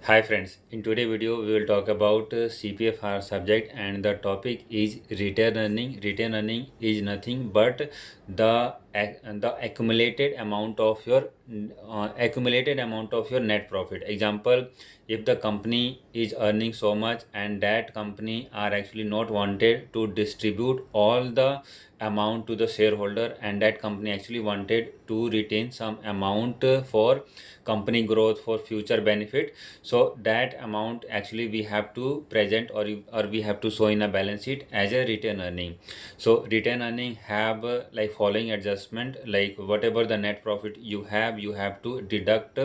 Hi friends, in today's video we will talk about CPFR subject and the topic is return earning. Return earning is nothing but the accumulated amount of your net profit. Example, if the company is earning so much and that company are actually not wanted to distribute all the amount to the shareholder, and that company actually wanted to retain some amount for company growth, for future benefit, so that amount actually we have to present, or we have to show in a balance sheet as a return earning. So return earning have like following adjustment, like whatever the net profit you have to deduct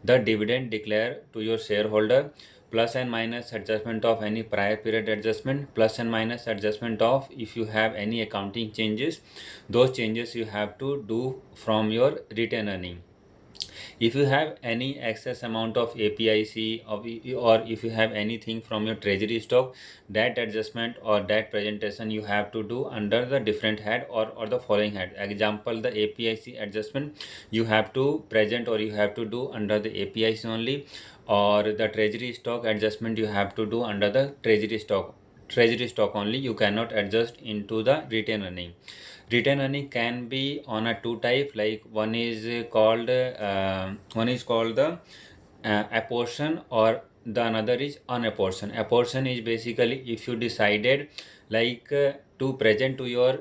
the dividend declare to your shareholder, plus and minus adjustment of any prior period adjustment, plus and minus adjustment of if you have any accounting changes, those changes you have to do from your return earning. If you have any excess amount of APIC, or if you have anything from your treasury stock, that adjustment or that presentation you have to do under the different head, or the following head. Example, the APIC adjustment you have to present or you have to do under the APIC only, or the treasury stock adjustment you have to do under the treasury stock only. You cannot adjust into the return earning. Return earning can be on a two type, like one is called the apportion, or the another is unapportion. Apportion is basically if you decided like to present to your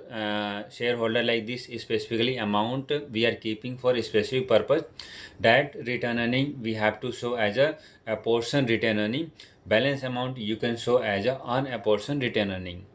shareholder like this specifically amount we are keeping for a specific purpose, that return earning we have to show as a apportion return earning. Balance amount you can show as a unapportioned return earning.